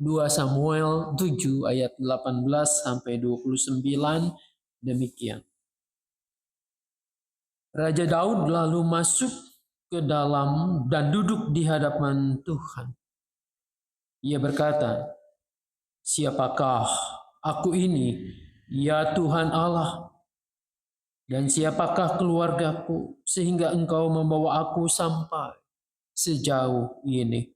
2 Samuel 7 ayat 18 sampai 29 demikian. Raja Daud lalu masuk ke dalam dan duduk di hadapan Tuhan. Ia berkata, "Siapakah aku ini, ya Tuhan Allah? Dan siapakah keluargaku sehingga Engkau membawa aku sampai sejauh ini?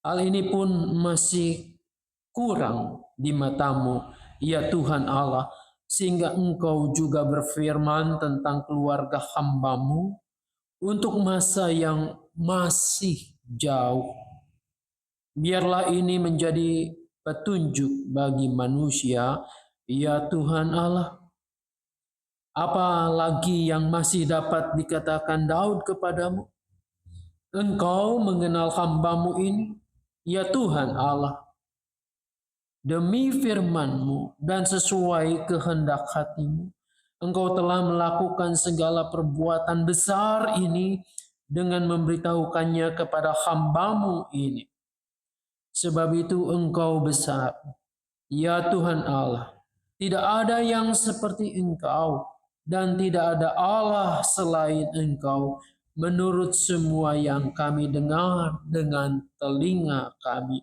Hal ini pun masih kurang di matamu, ya Tuhan Allah, sehingga Engkau juga berfirman tentang keluarga hamba-Mu untuk masa yang masih jauh. Biarlah ini menjadi petunjuk bagi manusia, ya Tuhan Allah. Apa lagi yang masih dapat dikatakan Daud kepadamu? Engkau mengenal hamba-Mu ini, ya Tuhan Allah. Demi firman-Mu dan sesuai kehendak hati-Mu, Engkau telah melakukan segala perbuatan besar ini dengan memberitahukannya kepada hamba-Mu ini. Sebab itu Engkau besar, ya Tuhan Allah. Tidak ada yang seperti Engkau, dan tidak ada Allah selain Engkau, menurut semua yang kami dengar dengan telinga kami.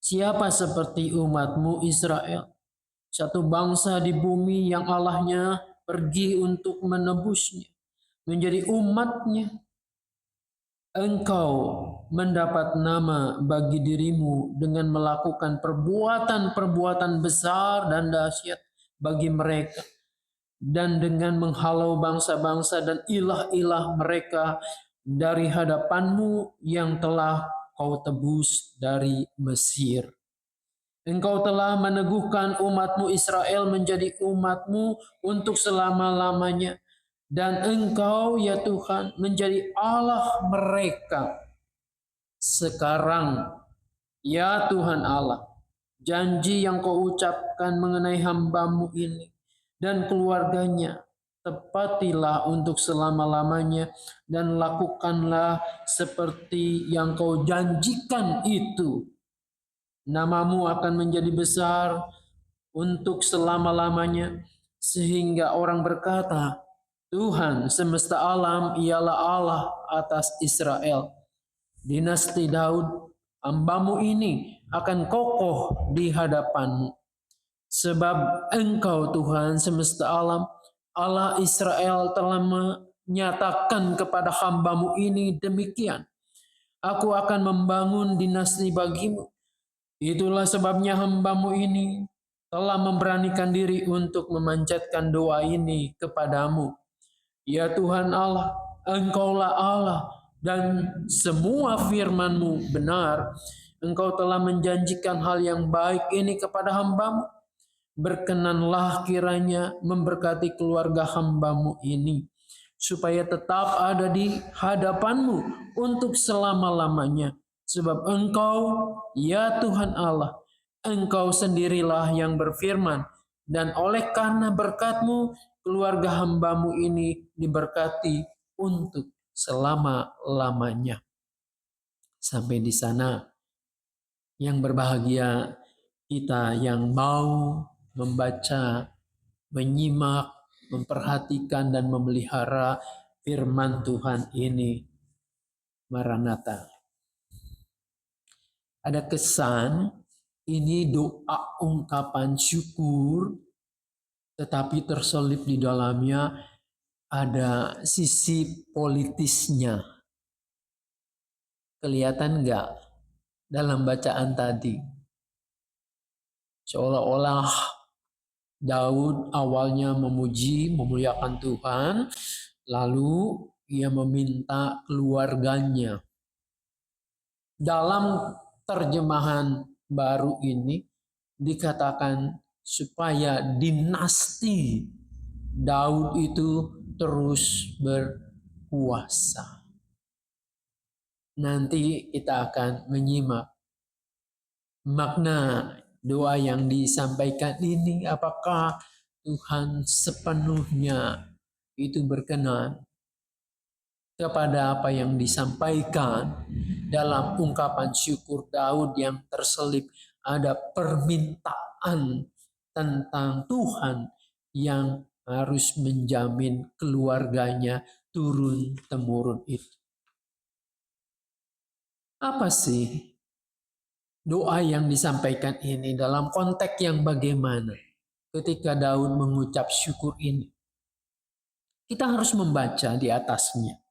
Siapa seperti umat-Mu Israel, satu bangsa di bumi yang Allahnya pergi untuk menebusnya, menjadi umat-Nya. Engkau mendapat nama bagi dirimu dengan melakukan perbuatan-perbuatan besar dan dahsyat bagi mereka, dan dengan menghalau bangsa-bangsa dan ilah-ilah mereka dari hadapan-Mu yang telah Kau tebus dari Mesir. Engkau telah meneguhkan umat-Mu Israel menjadi umat-Mu untuk selama-lamanya. Dan Engkau, ya Tuhan, menjadi Allah mereka. Sekarang, ya Tuhan Allah, janji yang Kau ucapkan mengenai hamba-Mu ini dan keluarganya, tepatilah untuk selama-lamanya dan lakukanlah seperti yang Kau janjikan itu. Nama-Mu akan menjadi besar untuk selama-lamanya, sehingga orang berkata, Tuhan semesta alam ialah Allah atas Israel. Dinasti Daud, hamba-Mu ini akan kokoh di hadapan-Mu. Sebab Engkau Tuhan semesta alam, Allah Israel telah menyatakan kepada hamba-Mu ini demikian. Aku akan membangun dinasti bagi-Mu. Itulah sebabnya hamba-Mu ini telah memberanikan diri untuk memanjatkan doa ini kepadamu. Ya Tuhan Allah, Engkaulah Allah dan semua firman-Mu benar. Engkau telah menjanjikan hal yang baik ini kepada hamba-Mu. Berkenanlah kiranya memberkati keluarga hamba-Mu ini, supaya tetap ada di hadapan-Mu untuk selama-lamanya. Sebab Engkau, ya Tuhan Allah, Engkau sendirilah yang berfirman, dan oleh karena berkat-Mu, keluarga hamba-Mu ini diberkati untuk selama-lamanya. Sampai di sana, yang berbahagia kita yang mau membaca, menyimak, memperhatikan, dan memelihara firman Tuhan ini. Maranatha. Ada kesan ini doa ungkapan syukur, tetapi terselip di dalamnya ada sisi politisnya. Kelihatan enggak dalam bacaan tadi? Seolah-olah Daud awalnya memuji, memuliakan Tuhan, lalu ia meminta keluarganya. Dalam terjemahan baru ini dikatakan supaya dinasti Daud itu terus berkuasa. Nanti kita akan menyimak makna doa yang disampaikan ini, apakah Tuhan sepenuhnya itu berkenan kepada apa yang disampaikan dalam ungkapan syukur Daud yang terselip ada permintaan tentang Tuhan yang harus menjamin keluarganya turun-temurun itu. Apa sih doa yang disampaikan ini dalam konteks yang bagaimana ketika Daud mengucap syukur ini? Kita harus membaca di atasnya.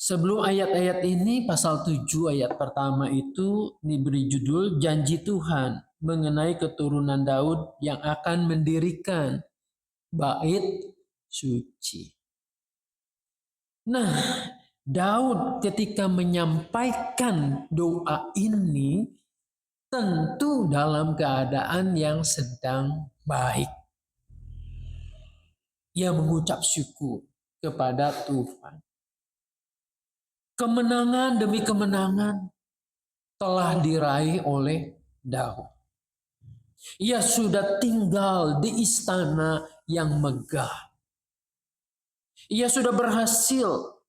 Sebelum ayat-ayat ini, pasal 7 ayat pertama itu diberi judul Janji Tuhan mengenai keturunan Daud yang akan mendirikan bait suci. Nah, Daud ketika menyampaikan doa ini tentu dalam keadaan yang sedang baik. Ia mengucap syukur kepada Tuhan. Kemenangan demi kemenangan telah diraih oleh Daud. Ia sudah tinggal di istana yang megah. Ia sudah berhasil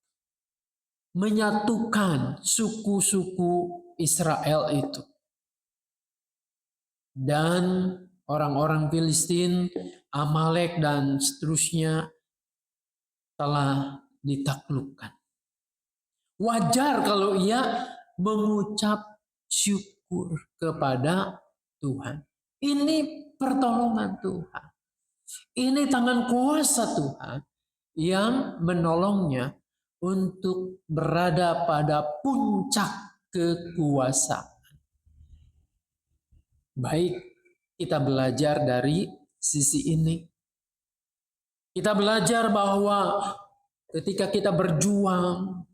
menyatukan suku-suku Israel itu. Dan orang-orang Filistin, Amalek dan seterusnya telah ditaklukkan. Wajar kalau ia mengucap syukur kepada Tuhan. Ini pertolongan Tuhan. Ini tangan kuasa Tuhan yang menolongnya untuk berada pada puncak kekuasaan. Baik, kita belajar dari sisi ini. Kita belajar bahwa ketika kita berjuang,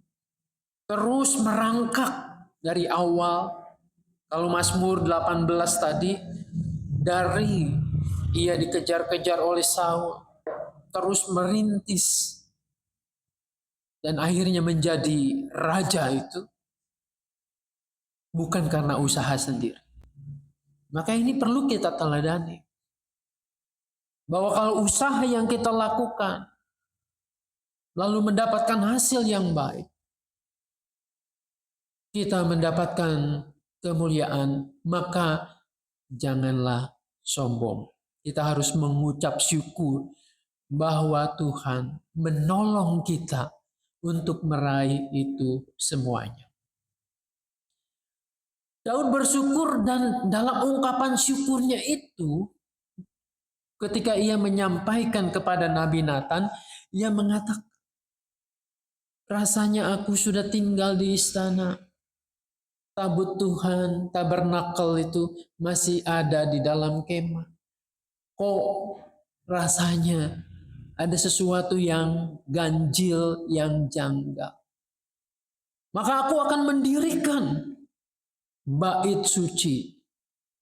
terus merangkak dari awal, kalau Mazmur 18 tadi, dari ia dikejar-kejar oleh Saul, terus merintis, dan akhirnya menjadi raja itu, bukan karena usaha sendiri. Maka ini perlu kita teladani. Bahwa kalau usaha yang kita lakukan, lalu mendapatkan hasil yang baik, kita mendapatkan kemuliaan, maka janganlah sombong. Kita harus mengucap syukur bahwa Tuhan menolong kita untuk meraih itu semuanya. Daud bersyukur dan dalam ungkapan syukurnya itu, ketika ia menyampaikan kepada Nabi Nathan, ia mengatakan, rasanya aku sudah tinggal di istana. Tabut Tuhan, tabernakel itu masih ada di dalam kemah. Kok rasanya ada sesuatu yang ganjil, yang janggal. Maka aku akan mendirikan bait suci.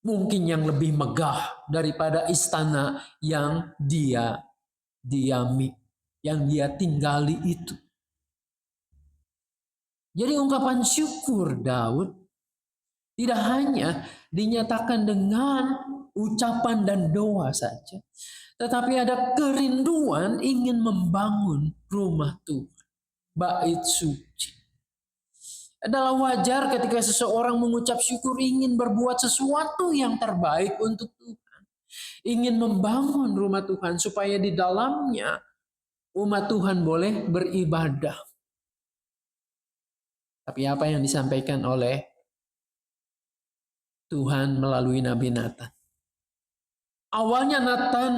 Mungkin yang lebih megah daripada istana yang dia diami, yang dia tinggali itu. Jadi ungkapan syukur Daud tidak hanya dinyatakan dengan ucapan dan doa saja, tetapi ada kerinduan ingin membangun rumah Tuhan, bait suci. Adalah wajar ketika seseorang mengucap syukur ingin berbuat sesuatu yang terbaik untuk Tuhan. Ingin membangun rumah Tuhan supaya di dalamnya umat Tuhan boleh beribadah. Tapi apa yang disampaikan oleh Tuhan melalui Nabi Nathan? Awalnya Nathan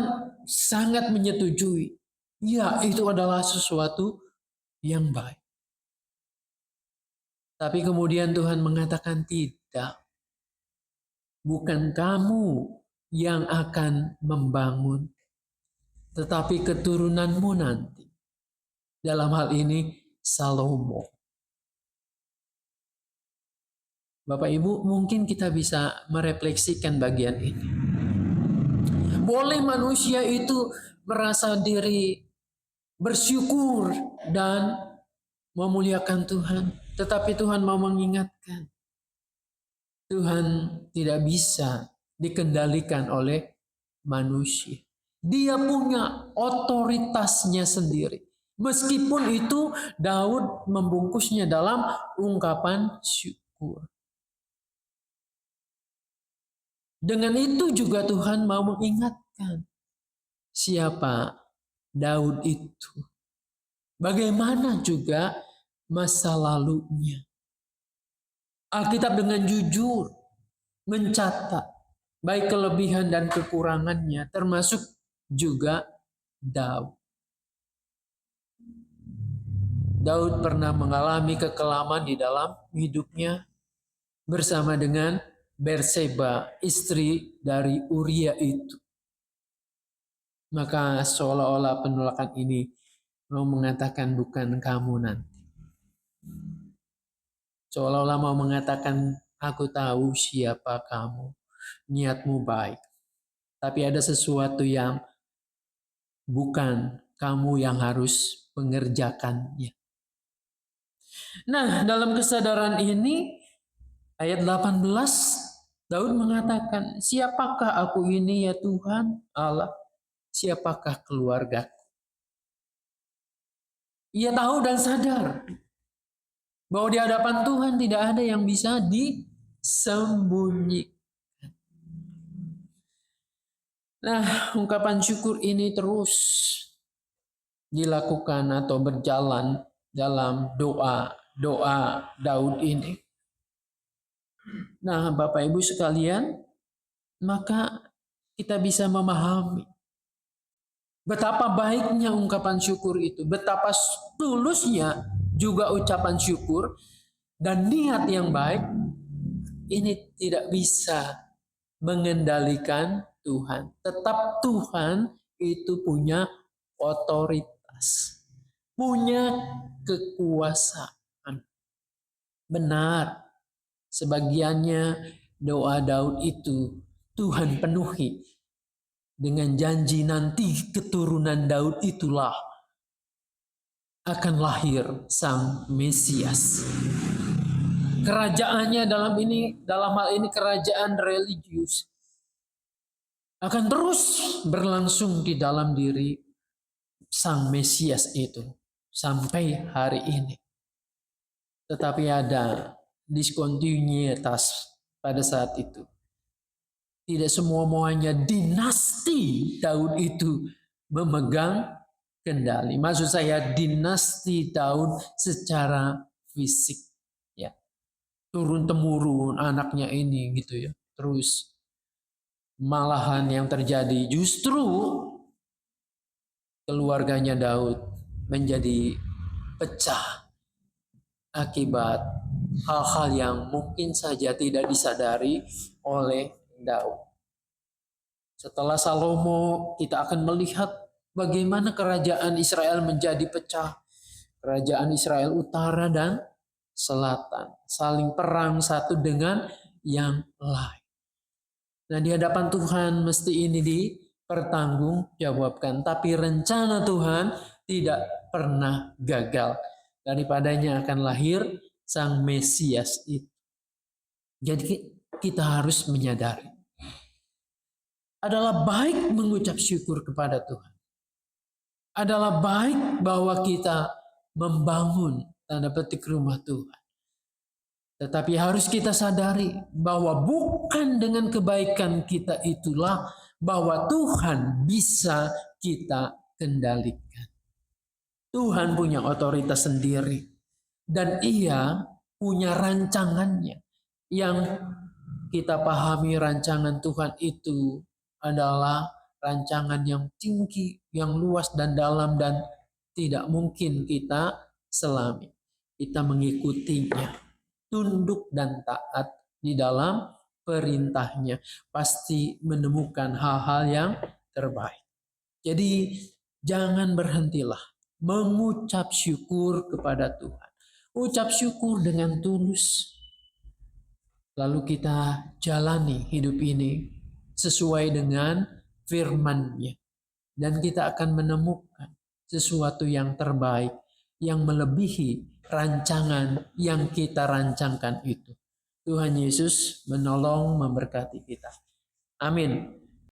sangat menyetujui. Ya, itu adalah sesuatu yang baik. Tapi kemudian Tuhan mengatakan tidak. Bukan kamu yang akan membangun, tetapi keturunanmu nanti. Dalam hal ini Salomo. Bapak Ibu, mungkin kita bisa merefleksikan bagian ini. Boleh manusia itu merasa diri bersyukur dan memuliakan Tuhan, tetapi Tuhan mau mengingatkan, Tuhan tidak bisa dikendalikan oleh manusia. Dia punya otoritasnya sendiri. Meskipun itu Daud membungkusnya dalam ungkapan syukur. Dengan itu juga Tuhan mau mengingatkan siapa Daud itu. Bagaimana juga masa lalunya. Alkitab dengan jujur mencatat baik kelebihan dan kekurangannya, termasuk juga Daud. Daud pernah mengalami kekelaman di dalam hidupnya bersama dengan Berseba, istri dari Uria itu. Maka seolah-olah penolakan ini mau mengatakan bukan kamu nanti. Seolah-olah mau mengatakan aku tahu siapa kamu, niatmu baik. Tapi ada sesuatu yang bukan kamu yang harus mengerjakannya. Nah, dalam kesadaran ini ayat 18 Daud mengatakan, siapakah aku ini ya Tuhan Allah? Siapakah keluargaku? Ia tahu dan sadar bahwa di hadapan Tuhan tidak ada yang bisa disembunyikan. Nah, ungkapan syukur ini terus dilakukan atau berjalan dalam doa Daud ini. Nah, Bapak Ibu sekalian, maka kita bisa memahami betapa baiknya ungkapan syukur itu, betapa tulusnya juga ucapan syukur, dan niat yang baik ini tidak bisa mengendalikan Tuhan. Tetap Tuhan itu punya otoritas, punya kekuasaan. Benar, sebagiannya doa Daud itu Tuhan penuhi dengan janji nanti keturunan Daud itulah akan lahir sang Mesias. Kerajaannya dalam hal ini kerajaan religius akan terus berlangsung di dalam diri sang Mesias itu sampai hari ini. Tetapi ada diskontinuitas pada saat itu. Tidak semuanya dinasti Daud itu memegang kendali. Maksud saya dinasti Daud secara fisik, ya, turun temurun anaknya ini gitu ya. Terus malahan yang terjadi justru keluarganya Daud menjadi pecah akibat hal-hal yang mungkin saja tidak disadari oleh Daud. Setelah Salomo, kita akan melihat bagaimana kerajaan Israel menjadi pecah. Kerajaan Israel utara dan selatan saling perang satu dengan yang lain. Nah, di hadapan Tuhan mesti ini dipertanggungjawabkan. Tapi rencana Tuhan tidak pernah gagal. Daripadanya akan lahir sang Mesias itu. Jadi kita harus menyadari adalah baik mengucap syukur kepada Tuhan. Adalah baik bahwa kita membangun tanda petik rumah Tuhan. Tetapi harus kita sadari bahwa bukan dengan kebaikan kita itulah bahwa Tuhan bisa kita kendalikan. Tuhan punya otoritas sendiri dan Ia punya rancangannya. Yang kita pahami rancangan Tuhan itu adalah rancangan yang tinggi, yang luas dan dalam dan tidak mungkin kita selami. Kita mengikutinya, tunduk dan taat di dalam perintahnya, pasti menemukan hal-hal yang terbaik. Jadi jangan berhentilah mengucap syukur kepada Tuhan. Ucap syukur dengan tulus. Lalu kita jalani hidup ini sesuai dengan firman-Nya. Dan kita akan menemukan sesuatu yang terbaik, yang melebihi rancangan yang kita rancangkan itu. Tuhan Yesus menolong memberkati kita. Amin.